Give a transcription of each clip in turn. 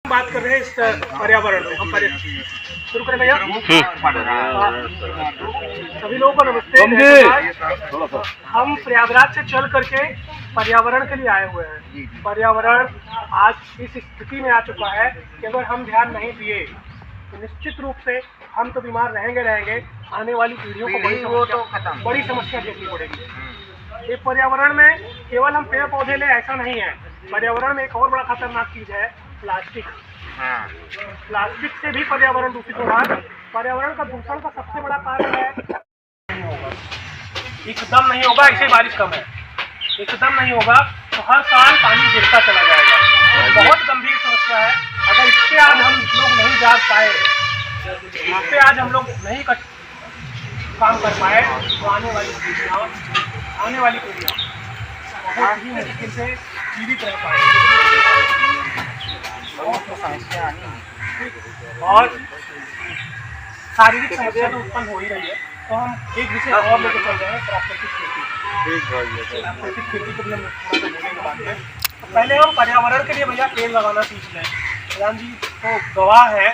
बात कर रहे हैं इस पर्यावरण में। हम शुरू करें भैया। सभी लोगों को नमस्ते। हम प्रयागराज से चल करके पर्यावरण के लिए आए हुए हैं। पर्यावरण आज इस स्थिति में आ चुका है कि अगर हम ध्यान नहीं दिए तो निश्चित रूप से हम तो बीमार रहेंगे। आने वाली पीढ़ियों को बड़ी समस्या देखनी पड़ेगी। ये पर्यावरण में केवल हम पेड़ पौधे ले ऐसा नहीं है। पर्यावरण में एक और बड़ा खतरनाक चीज है प्लास्टिक। प्लास्टिक से भी पर्यावरण दूषित हो रहा है। पर्यावरण का दूषण का सबसे बड़ा कारण है एकदम नहीं होगा। ऐसे बारिश कम है, एकदम नहीं होगा तो हर साल पानी गिरता चला जाएगा। तो बहुत गंभीर समस्या है। अगर इससे आज हम लोग नहीं जाग पाए, इससे आज हम लोग नहीं काम कर पाए तो आने वाली पीढ़ियाँ बहुत ही मुश्किल से जीवित रह पाएंगे। और शारीरिक समस्या तो उत्पन्न हो ही रही है। तो हम एक विषय और लेकर चल रहे हैं, प्राकृतिक खेती। प्राकृतिक खेती को भी हम बोलेंगे बाद में। तो पहले हम पर्यावरण के लिए भैया पेड़ लगाना सीख लें। प्रधान जी तो गवाह है,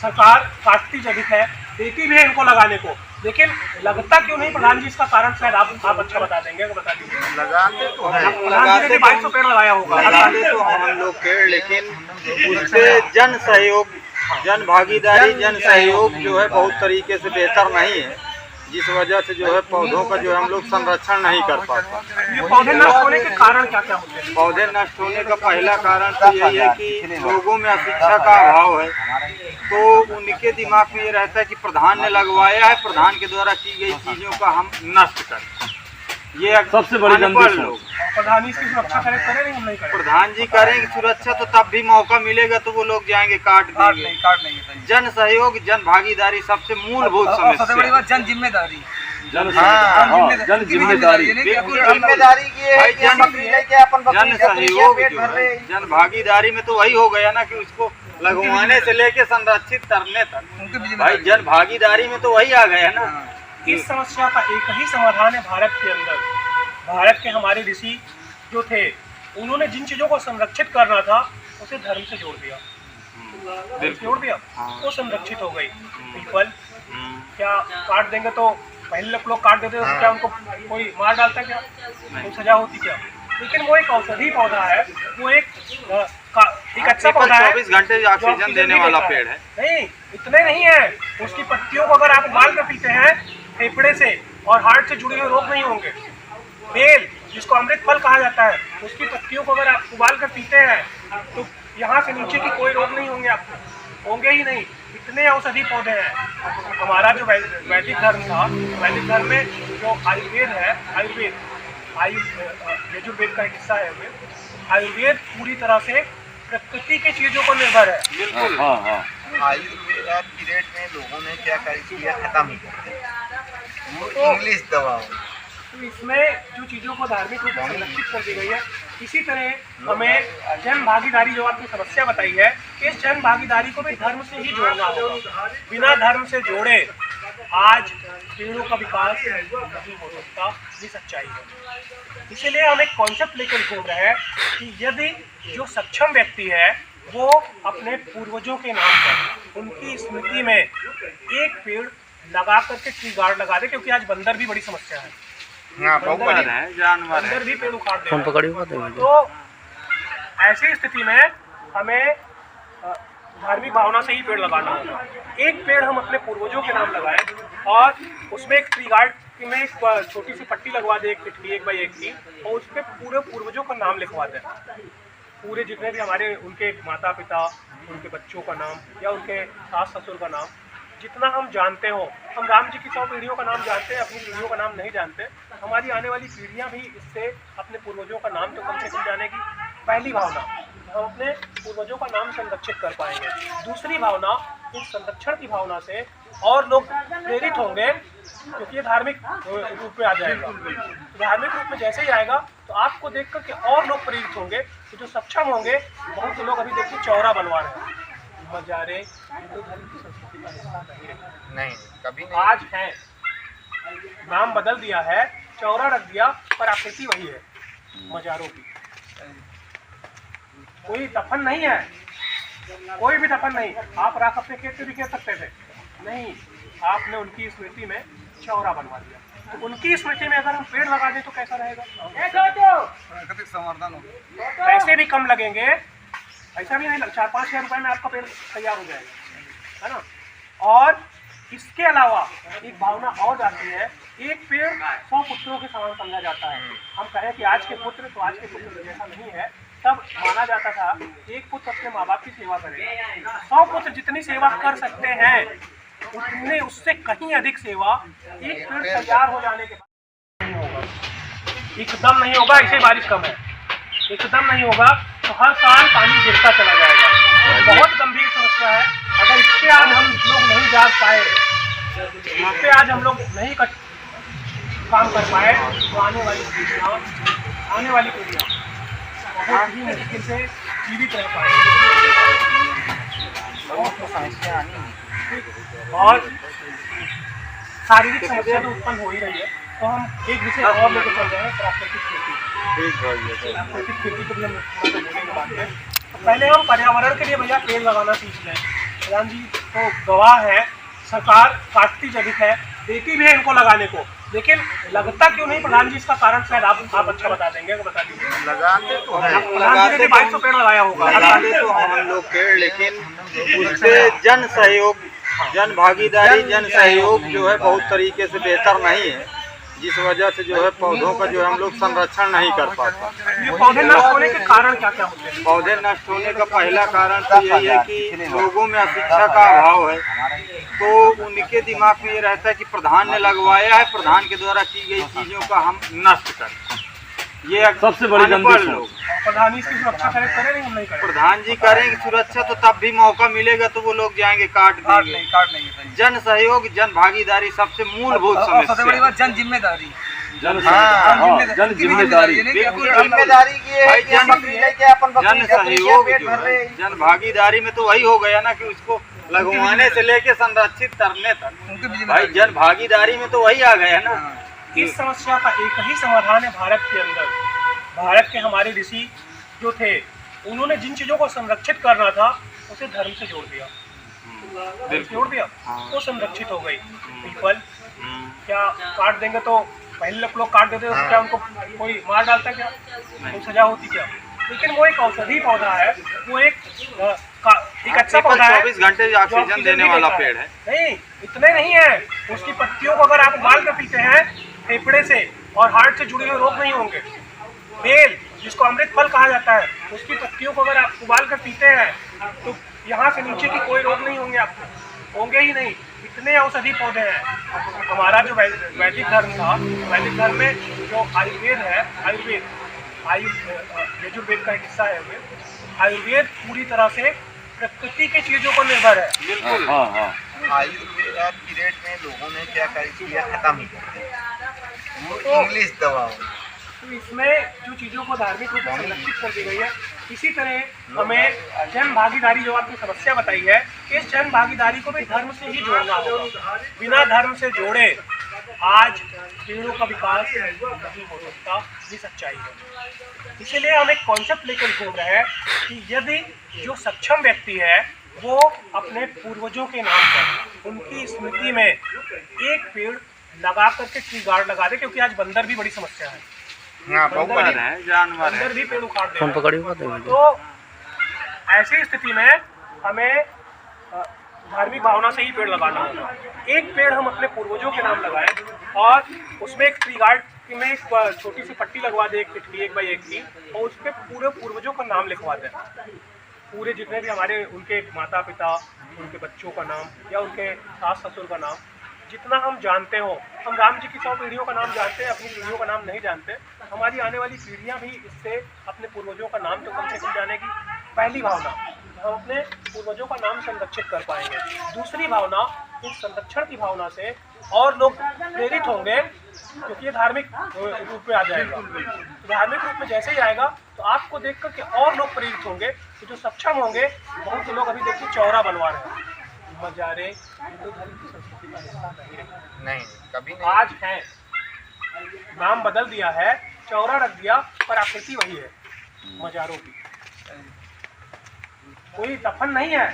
सरकार काटती अधिक है, देती भी है इनको लगाने को, लेकिन लगता क्यों नहीं प्रधान जी? इसका कारण शायद आप अच्छा बता देंगे। बता दीजिए। लगाते तो है, प्रधान जी ने 2200 पेड़ लगाया होगा। लगाते तो हम लोग पेड़, लेकिन उससे जन सहयोग, जन भागीदारी, जन सहयोग जो है बहुत तरीके से बेहतर नहीं है, जिस वजह से जो है पौधों का जो है हम लोग संरक्षण नहीं कर पाते। ये पौधे नष्ट होने के कारण क्या क्या होते हैं? पौधे नष्ट होने का पहला कारण तो यही है कि लोगों में अशिक्षा का अभाव है। तो उनके दिमाग में ये रहता है कि प्रधान ने लगवाया है, प्रधान के द्वारा की गई चीजों का हम नष्ट करें। ये सबसे बड़ी गंभीर लोग। प्रधान जी इसकी सुरक्षा करें हम नहीं करें। प्रधान जी करेंगे सुरक्षा तो तब भी मौका मिलेगा तो वो लोग जाएंगे काट देंगे। जन सहयोग, जन भागीदारी सबसे मूलभूत समस्या। सबसे बड़ी बात जन जिम्मेदारी। जन जिम्मेदारी बिल्कुल जिम्मेदारी की है कि हम बकरी लेके अपन जन सहयोग जो है, जन भागीदारी में तो वही हो गया ना कि उसको लगवाने से लेके संरक्षित करने तक भाई जन भागीदारी में तो वही आ गया ना। इस समस्या का एक ही समाधान है भारत के अंदर। भारत के हमारे ऋषि जो थे, उन्होंने जिन चीजों को संरक्षित करना था उसे धर्म से जोड़ दिया, वो संरक्षित हो गई। पीपल क्या काट देंगे तो पहले लोग काट देते तो क्या उनको कोई मार डालता क्या? कोई सजा होती क्या? लेकिन वो एक औषधि पौधा है, वो एक अच्छा पौधा है, 24 घंटे ऑक्सीजन देने वाला पेड़ है। नहीं, इतने नहीं है। उसकी पत्तियों को अगर आप उबाल कर पीते हैं फेफड़े से और हार्ट से जुड़े हुए रोग नहीं होंगे। बेल, जिसको अमृत फल कहा जाता है, उसकी पत्तियों को अगर आप उबाल कर पीते हैं तो यहाँ से नीचे की कोई रोग नहीं होंगे आपको, होंगे ही नहीं। इतने औषधि पौधे हैं। हमारा जो वैदिक धर्म था, वैदिक धर्म में जो आयुर्वेद है, यजुर्वेद का एक हिस्सा है। आयुर्वेद पूरी तरह से प्रकृति की चीजों पर निर्भर है। बिल्कुल। आयुर्वेद पीरियड में लोगों ने क्या किया, खत्म ही कर दिया वो इंग्लिश दवा। तो इसमें जो चीज़ों को धार्मिक रूप से संरक्षित कर दी गई है, इसी तरह हमें जन भागीदारी जो आपने समस्या बताई है, इस जन भागीदारी को भी धर्म से ही जोड़ना होगा। बिना धर्म से जोड़े आज पेड़ों का विकास नहीं हो सकता। ये सच्चाई है। इसीलिए हम एक कॉन्सेप्ट लेकर घूम रहे हैं कि यदि जो सक्षम व्यक्ति है वो अपने पूर्वजों के नाम पर, उनकी स्मृति में एक पेड़ लगा करके ट्री गार्ड लगा दे, क्योंकि आज बंदर भी बड़ी समस्या है। बंदर भी पेड़ उखाड़ दे। तो ऐसी स्थिति में हमें धार्मिक भावना से ही पेड़ लगाना होगा। एक पेड़ हम अपने पूर्वजों के नाम लगाएं और उसमें एक ट्री गार्ड में एक छोटी सी पट्टी लगवा दे, 1 बाई 1 की, और उस पर पूरे पूर्वजों का नाम लिखवा दें। पूरे जितने भी हमारे उनके माता पिता, उनके बच्चों का नाम या उनके सास ससुर का नाम, जितना हम जानते हो। हम राम जी की 100 पीढ़ियों का नाम जानते हैं, अपनी पीढ़ियों का नाम नहीं जानते। हमारी आने वाली पीढ़ियां भी इससे अपने पूर्वजों का नाम तो कम से कम जानेगी। पहली भावना, हम अपने पूर्वजों का नाम संरक्षित कर पाएंगे। दूसरी भावना, इस संरक्षण की भावना से और लोग प्रेरित होंगे, क्योंकि ये धार्मिक रूप में आ जाएगा। धार्मिक रूप में जैसे ही आएगा तो आपको देख करके और लोग प्रेरित होंगे। तो जो सक्षम होंगे, बहुत से लोग अभी देखिए चौरा बनवा रहे हैं। मजारे हिंदू धर्म की संस्कृति का हिस्सा नहीं, कभी नहीं। आज है, नाम बदल दिया है, चौरा रख दिया, पर आकृति वही है मजारों की। कोई दफन नहीं है, कोई भी दफन नहीं। आप राख अपने खेत में भी खेत सकते थे, नहीं, आपने उनकी स्मृति में चौरा बनवा दिया। तो उनकी स्मृति में अगर हम पेड़ लगा दें तो कैसा रहेगा? प्राकृतिक संवर्धन हो। पैसे भी कम लगेंगे, ऐसा भी नहीं, 4-5 हज़ार रुपये में आपका पेड़ तैयार हो जाएगा, है ना। और इसके अलावा एक भावना और आती है, एक पेड़ 100 पुत्रों के समान समझा जाता है। हम कहें कि आज के पुत्र तो आज के पुत्र जैसा नहीं है, तब माना जाता था एक पुत्र अपने माँ बाप की सेवा करेगा। 100 पुत्र जितनी सेवा कर सकते हैं उतने, उससे कहीं अधिक सेवा एक पेड़ तैयार हो जाने के बाद नहीं होगा, एकदम नहीं होगा। ऐसे बारिश कम है, एकदम नहीं होगा तो हर साल पानी गिरता चला जाएगा। तो बहुत गंभीर समस्या है। अगर इससे आज हम लोग नहीं जाग पाए, इससे आज हम लोग नहीं काम कर पाए, तो आने वाली पीढ़ियाँ बहुत ही मुश्किल से जीवित रह पाएंगे। और शारीरिक समस्या तो उत्पन्न हो ही रही है। तो हम एक विषय और लेकर चल रहे हैं, प्राकृतिक खेती। प्राकृतिक खेती को भी हम थोड़ा सा बोलेंगे बाद में। तो पहले हम पर्यावरण के लिए भैया पेड़ लगाना सीख लें। प्रधान जी तो गवाह है, सरकार काटती जब है, देती भी है इनको लगाने को, लेकिन लगता क्यों नहीं प्रधान जी? इसका कारण शायद आप अच्छा बता देंगे, बता दीजिए। लगाते तो है, प्रधान जी ने 2200 पेड़ लगाया होगा। लगाते तो हम लोग पेड़, लेकिन उससे जन सहयोग, जन भागीदारी, जन सहयोग जो है बहुत तरीके से बेहतर नहीं है, जिस वजह से जो है पौधों का जो है हम लोग संरक्षण नहीं कर पाते। ये पौधे नष्ट होने के कारण क्या क्या होते हैं? पौधे नष्ट होने का पहला कारण तो यही है कि लोगों में अशिक्षा का अभाव है। तो उनके दिमाग में ये रहता है कि प्रधान ने लगवाया है, प्रधान के द्वारा की गई चीजों का हम नष्ट करें। ये सबसे बड़ी गंभीर लोग। प्रधान जी इसकी सुरक्षा करें, हम नहीं करें। प्रधान जी करेंगे सुरक्षा तो तब भी मौका मिलेगा तो वो लोग जाएंगे काट देंगे। जन सहयोग, जन भागीदारी सबसे मूलभूत समस्या। सबसे बड़ी बात जन जिम्मेदारी, जन जिम्मेदारी, बिल्कुल जिम्मेदारी की है कि हम बकरी लेके अपन जन सहयोग जो है, जन भागीदारी में तो वही हो गया ना कि उसको लगवाने से लेके संरक्षित करने तक। भाई जन भागीदारी में तो वही आ गया ना। इस समस्या का एक ही समाधान है भारत के अंदर। भारत के हमारे ऋषि जो थे, उन्होंने जिन चीज़ों को संरक्षित करना था उसे धर्म से जोड़ दिया, वो संरक्षित हो गई। पीपल क्या काट देंगे तो पहले लोग काट देते तो क्या उनको कोई मार डालता, क्या कोई सजा होती क्या? लेकिन वो एक औषधि पौधा है, वो एक अच्छा पौधा है, 24 घंटे ऑक्सीजन देने वाला पेड़ है। नहीं, इतने नहीं है, उसकी पत्तियों को अगर आप उबाल कर पीते हैं फेफड़े से और हार्ट से जुड़े हुए रोग नहीं होंगे। बेल, जिसको अमृत फल कहा जाता है, उसकी पत्तियों को अगर आप उबाल कर पीते हैं तो यहाँ से नीचे की कोई रोग नहीं होंगे आपको, होंगे ही नहीं। इतने औषधि पौधे हैं। हमारा जो वैदिक धर्म था, वैदिक धर्म में जो आयुर्वेद है, यजुर्वेद का एक हिस्सा है, आयुर्वेद पूरी तरह से प्रकृति की चीजों पर निर्भर है। बिल्कुल। आयुर्वेद पीरियड में लोगों ने क्या किया, खत्म ही कर दिया। वो इंग्लिश दवा। तो इसमें जो चीज़ों को धार्मिक रूप से संरक्षित कर दी गई है, इसी तरह हमें जन भागीदारी जो आपने समस्या बताई है, इस जन भागीदारी को भी धर्म से ही जोड़ना होगा। बिना धर्म से जोड़े आज पेड़ों का विकास नहीं हो सकता, ये सच्चाई है। इसीलिए हम एक कॉन्सेप्ट लेकर घूम रहे हैं कि यदि जो सक्षम व्यक्ति है वो अपने पूर्वजों के नाम पर, उनकी स्मृति में एक पेड़ लगा करके ट्री गार्ड लगा दे, क्योंकि आज बंदर भी बड़ी समस्या है। जानवर भी पेड़ उखाड़ दे। तो ऐसी स्थिति में हमें धार्मिक भावना से ही पेड़ लगाना होगा। एक पेड़ हम अपने पूर्वजों के नाम लगाएं और उसमें एक ट्री गार्ड में एक छोटी सी पट्टी लगवा दे, एक पिटकी 1 बाई 1 की, और उस पर पूरे पूर्वजों का नाम लिखवा दें। पूरे जितने भी हमारे उनके माता पिता, उनके बच्चों का नाम या उनके सास ससुर का नाम, जितना हम जानते हो। हम राम जी की 100 पीढ़ियों का नाम जानते हैं, अपनी पीढ़ियों का नाम नहीं जानते। हमारी आने वाली पीढ़ियां भी इससे अपने पूर्वजों का नाम तो कम से कम जानेगी। पहली भावना, हम अपने पूर्वजों का नाम संरक्षित कर पाएंगे। दूसरी भावना, इस संरक्षण की भावना से और लोग प्रेरित होंगे, क्योंकि ये धार्मिक रूप में आ जाएगा। धार्मिक रूप में जैसे ही आएगा तो आपको देख करके और लोग प्रेरित होंगे। तो जो सक्षम होंगे, बहुत से लोग अभी देखिए चौरा बनवा रहे हैं। मजारे हिंदू धर्म की संस्कृति का हिस्सा नहीं, कभी नहीं। आज है, नाम बदल दिया है, चौरा रख दिया, पर आकृति वही है मजारों की। कोई दफन नहीं है,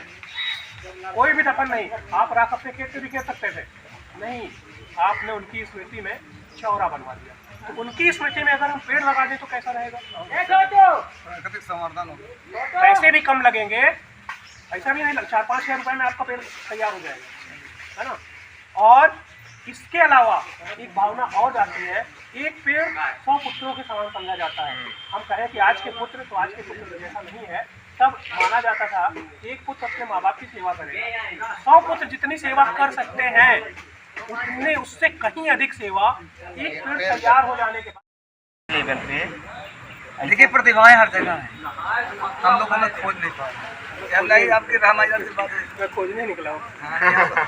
कोई भी दफन नहीं। आप राख अपने खेत से भी खेत सकते थे, नहीं, आपने उनकी स्मृति में चौरा बनवा दिया। तो उनकी स्मृति में अगर हम पेड़ लगा दें तो कैसा रहेगा? प्राकृतिक संवर्धन हो। पैसे भी कम लगेंगे, ऐसा भी नहीं, 4-5 हज़ार रुपये में आपका पेड़ तैयार हो जाएगा, है ना। और इसके अलावा एक भावना और आती है, एक पेड़ 100 पुत्रों के समान समझा जाता है। हम कहें कि आज के पुत्र तो आज के पुत्र जैसा नहीं है, तब माना जाता था एक पुत्र अपने माँ बाप की सेवा करेगा, 100 पुत्र जितनी सेवा कर सकते हैं उतने उससे कहीं अधिक सेवा एक पेड़ तैयार हो जाने के बाद लेवल पे। देखिए प्रतिभाएं हर जगह हैं, हम लोगों ने खोज नहीं पाए। नहीं आपकी रामायण से बात है, मैं खोजने निकला हूँ।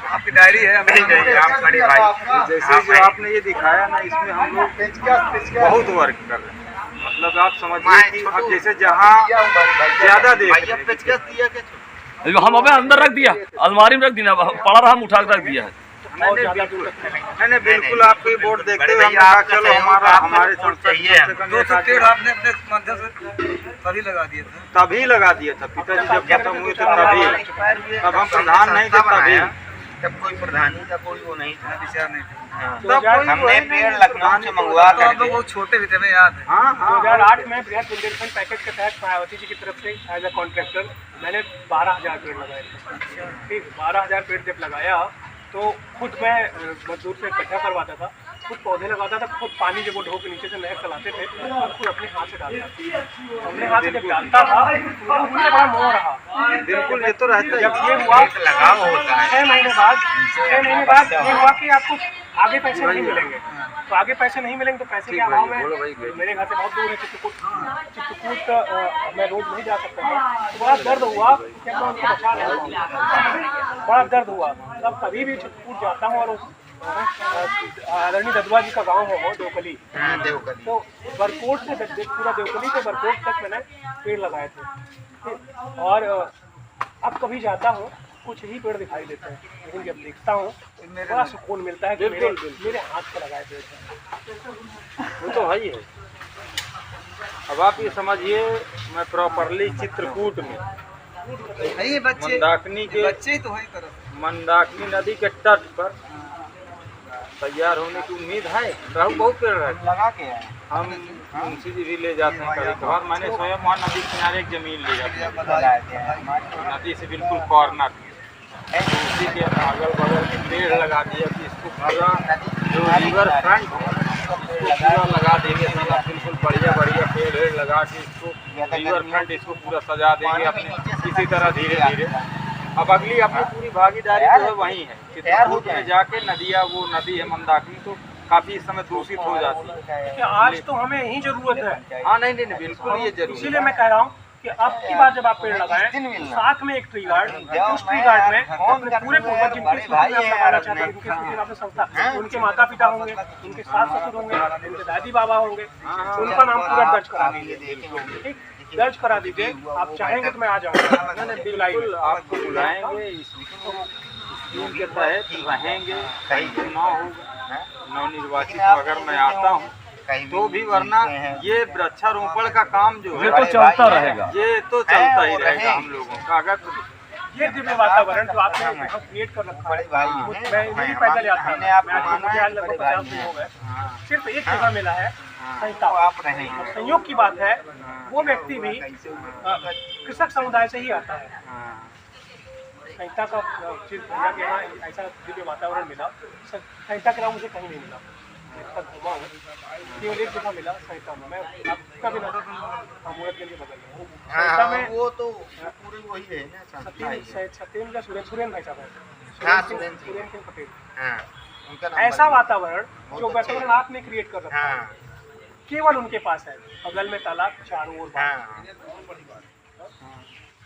आपकी डायरी है, आप बड़े भाई जैसे जो आपने ये दिखाया ना, इसमें हम लोग बहुत वर्क कर रहे हैं। मतलब आप समझिए कि अब जैसे जहाँ ज्यादा देख रहे हैं, पेचकस दिया क्या? हम अबे अंदर रख दिया, अलमारी में रख दिया, पड़ा रहा, हम उठा के रख दिया है। नहीं बिल्कुल आपको ये बोर्ड देखते हुए हमने कहा चलो हमारे चाहिए 200 पेड़ आपने अपने माध्यम से तभी लगा दिए थे। तभी लगा दिया था पिताजी जब खत्म हुए थे तभी, तब हम प्रधान नहीं थे तभी, तब कोई प्रधानी का कोई वो नहीं था, विचार नहीं थे। तब हमने पेड़ लखनऊ से मंगवा तो हम लोग बहुत छोटे भी थे, हमें याद है। हाँ 2008 में बृहद बुंदेलखंड पैकेज के तहत मायावती जी की तरफ से एज ए कॉन्ट्रैक्टर मैंने 12,000 पेड़ लगाए थे। ठीक, 12,000 पेड़ जब लगाया तो खुद मैं मजदूर से इकट्ठा करवाता था, खुद पौधे लगाता था, खुद पानी जब वो ढो के नीचे से नहर चलाते थे तो खुद अपने हाथ से डालता था। अपने हाथ से जब डालता था तो मुझे बड़ा मोह रहा। बिल्कुल ये तो रहता जब है। ये हुआ लगाव होता है। 6 महीने बाद ये हुआ कि आपको आगे पैसे नहीं मिलेंगे, तो आगे पैसे नहीं मिलेंगे तो पैसे के अभाव में मेरे घर से बहुत दूर है चित्रकूट मैं रोज नहीं जा सकता था। तो बड़ा दर्द हुआ कि मैं उनको बचा नहीं पाऊंगा, बड़ा दर्द हुआ। तब कभी भी चित्रकूट जाता हूँ और आदरणीय ददवा जी का गांव है वो देवकली, तो बरकोट से पूरा देवकली से बरकोट तक मैंने पेड़ लगाए थे। और अब कभी जाता हूँ कुछ ही पेड़ दिखाई देते हैं, लेकिन जब देखता हूँ बड़ा सुकून मिलता है कि मेरे हाथ से लगाए पेड़ हैं। वो तो है ही है। अब आप ये समझिए मैं प्रॉपरली चित्रकूट में नहीं बच्चे मंदाकिनी के बच्चे तो वही तरफ मंदाकिनी नदी के तट पर तैयार होने की उम्मीद है। बहुत पेड़ रहे लगा के हम मुंशी जी भी ले जाते हैं कभी कभार। मैंने स्वयं वहाँ नदी किनारे एक जमीन ली है, नदी से बिल्कुल कॉर्नर, तो उसी के अगल बगल में पेड़ लगा दिया कि इसको पूरा जो रिवर फ्रंट इसको पूरा लगा देंगे, साला बिल्कुल बढ़िया बढ़िया पेड़ लगा के इसको रिवर फ्रंट इसको पूरा सजा देंगे अपने इसी तरह धीरे धीरे। अब अगली अपनी पूरी भागीदारी जो है वही है, चित्रकूट में जाके नदियाँ, वो नदी है मंदाकिनी तो काफी इस समय दूषित हो जाती है। कि आज तो हमें यही जरूरत है। हाँ नहीं बिल्कुल ये जरूरी इसीलिए मैं कह रहा हूँ कि अब की बार जब आप पेड़ लगाएं तो साथ में एक ट्री गार्ड, उस ट्री गार्ड में अपने पूरे पूर्वज जिनके स्मृति में आप लगाना चाहते हैं, जिनके स्मृति में आपने संस्था, उनके माता पिता होंगे, उनके सास ससुर होंगे, उनके दादी बाबा होंगे, उनका नाम पूरा दर्ज करा दीजिए। ठीक, दर्ज करा दीजिए। आप चाहेंगे तो मैं आ जाऊँगा, बिल्कुल आपको बुलाएंगे, स्कीम के तहत रहेंगे, कहीं चुनाव होगा, नवनिर्वाचित अगर मैं आता हूँ तो भी, वरना ये वृक्षारोपण का काम जो है ये तो चलता रहेगा, ये तो चलता ही रहेगा हम लोगों का। अगर ये दिव्य वातावरण जो आपने क्रिएट कर रखा है, मैं नहीं पैदल आता हूँ, मुझे आज लगभग 50 दिन हो गए, सिर्फ एक जगह मिला है संहिता। संयोग की बात है वो व्यक्ति भी कृषक समुदाय से ही आता है। संहिता का चीज भैया के यहाँ ऐसा दिव्य वातावरण मिला, संहिता के अलावा मुझे कहीं नहीं मिला। घुमा हूँ केवल एक जगह मिला संहिता में, मैं आपका भी मूर्त के लिए बगल में संहिता में, वो तो पूरी वही है ना, सत्येंद्र का सुरेंद्र भाई साहब हाँ, है, सुरेंद्र सिंह पटेल। हाँ, उनका नाम ऐसा वातावरण जो वातावरण आपने क्रिएट कर रखा है, हाँ, केवल उनके पास है। बगल में तालाब, चारों ओर हाँ,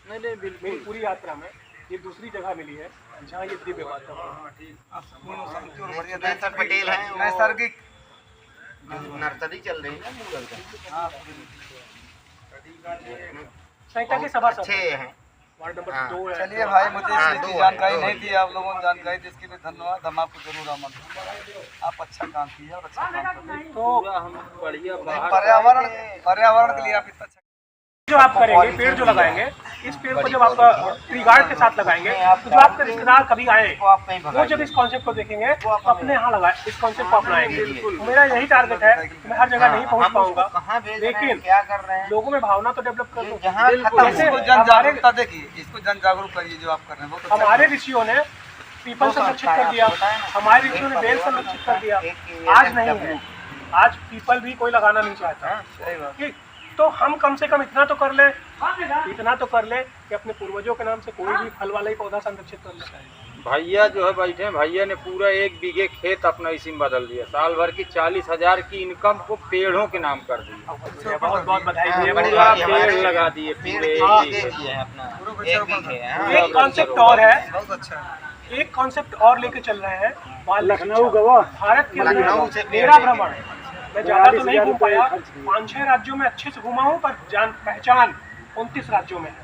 नहीं बिल्कुल पूरी यात्रा में ये दूसरी जगह मिली है जहाँ ये दिव्य वातावरण। सुरेंद्र पटेल हैं, नैसर्गिक नर्सरी चल रही है ना मूगल का, संहिता के सभा अच्छे हैं। वार्ड नंबर हाँ। 2 है। चलिए भाई, मुझे हाँ, इसकी दो जानकारी है, नहीं थी, आप लोगों ने जानकारी दी, इसके लिए धन्यवाद। हम आपको जरूर आमंत्रित, आप अच्छा काम किए और अच्छा काम कर रहे हैं। तो हम बढ़िया बाहर पर्यावरण के लिए आप इतना अच्छा जो आप करेंगे, पेड़ जो लगाएंगे इस पेड़ को जब आप ट्री गार्ड के साथ लगाएंगे तो जो आपके रिश्तेदार कभी आए वो जब इस कॉन्सेप्ट को देखेंगे तो अपने यहाँ लगाए, इस कॉन्सेप्ट को अपनाएंगे। तो मेरा यही टारगेट है कि मैं हर जगह नहीं पहुँच पाऊंगा, लेकिन क्या कर रहे हैं लोगों में भावना तो डेवलप कर दूँ। जहाँ इसको जन जागरूकता देखिए, इसको जन जागरूक करिए जो आप कर रहे हैं बहुत अच्छा। हमारे ऋषियों ने पीपल संरक्षित कर दिया, हमारे ऋषियों ने बेल संरक्षित कर दिया, आज नहीं है, आज पीपल भी कोई लगाना नहीं चाहता। ठीक, तो हम कम से कम इतना तो कर ले कि अपने पूर्वजों के नाम से कोई भी फल वाला ही पौधा संरक्षित कर ले। भैया जो है बैठे हैं, भैया ने पूरा 1 बीघे खेत अपना इसी में बदल दिया, साल भर की 40,000 की इनकम को पेड़ों के नाम कर दिया। बहुत बहुत बधाई भैया, पूरा पेड़ लगा दिए पूरे एक कॉन्सेप्ट और है, बहुत अच्छा है। एक कॉन्सेप्ट और लेके चल रहे हैं, लखनऊ गवा भारत के मेरा भ्रमण। मैं ज्यादा तो नहीं घूम पाया, 5-6 राज्यों में अच्छे से घूमा हूँ, पर जान पहचान 29 राज्यों में है।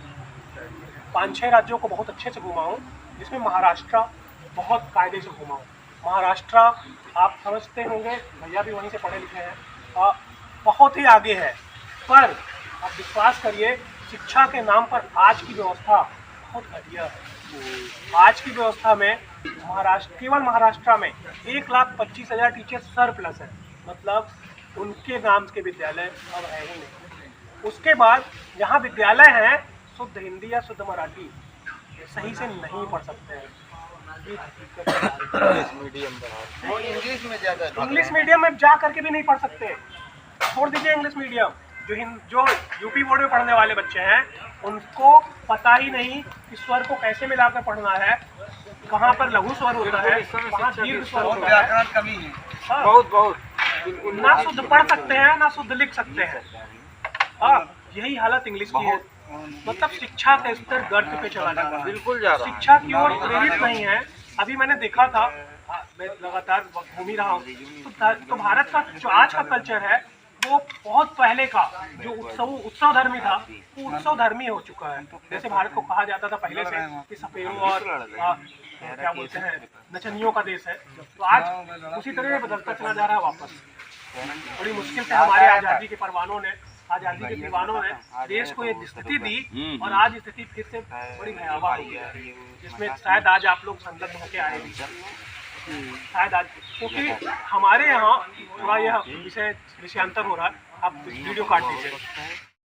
5-6 राज्यों को बहुत अच्छे से घूमा हूँ, जिसमें महाराष्ट्र बहुत कायदे से घूमा हूँ। महाराष्ट्र आप समझते होंगे, भैया भी वहीं से पढ़े लिखे हैं, बहुत ही आगे है। पर आप विश्वास करिए, शिक्षा के नाम पर आज की व्यवस्था बहुत घटिया है। आज की व्यवस्था में केवल महाराष्ट्र में 1,25,000 टीचर सरप्लस है, मतलब उनके नाम के विद्यालय अब है ही नहीं। उसके बाद जहाँ विद्यालय हैं, शुद्ध हिंदी या शुद्ध मराठी सही से नहीं पढ़ सकते हैं। इंग्लिश मीडियम में जा करके भी नहीं पढ़ सकते, छोड़ दीजिए इंग्लिश मीडियम। जो यूपी बोर्ड में पढ़ने वाले बच्चे हैं, उनको पता ही नहीं कि स्वर को कैसे मिलाकर पढ़ना है, कहाँ पर लघु स्वर होता है, कहाँ दीर्घ स्वर होता है। कमी है बहुत ना शुद्ध पढ़ सकते हैं ना शुद्ध लिख सकते हैं। यही हालत इंग्लिश की है, मतलब शिक्षा का स्तर गर्त पे चला जा रहा है, बिल्कुल जा रहा है। शिक्षा की ओर प्रेरित नहीं है। अभी मैंने देखा था, मैं लगातार घूम ही रहा हूँ, तो भारत का जो आज का कल्चर है वो बहुत पहले का जो उत्सव धर्मी था, वो उत्सव धर्मी हो चुका है। जैसे भारत को कहा जाता था पहले से कि सपेरों और क्या बोलते हैं नचनियों का देश है, तो आज उसी तरह बदलता चला जा रहा है वापस। बड़ी मुश्किल से हमारे आज़ादी के परवानों ने, आज़ादी के दीवानों ने देश को एक स्थिति दी, और आज स्थिति फिर से बड़ी भयावह हो गई है, जिसमें शायद आज आप लोग संलग्न होकर आए भी, शायद आज, क्योंकि हमारे यहाँ थोड़ा यह विषयांतर हो रहा है। आप वीडियो काट दीजिए।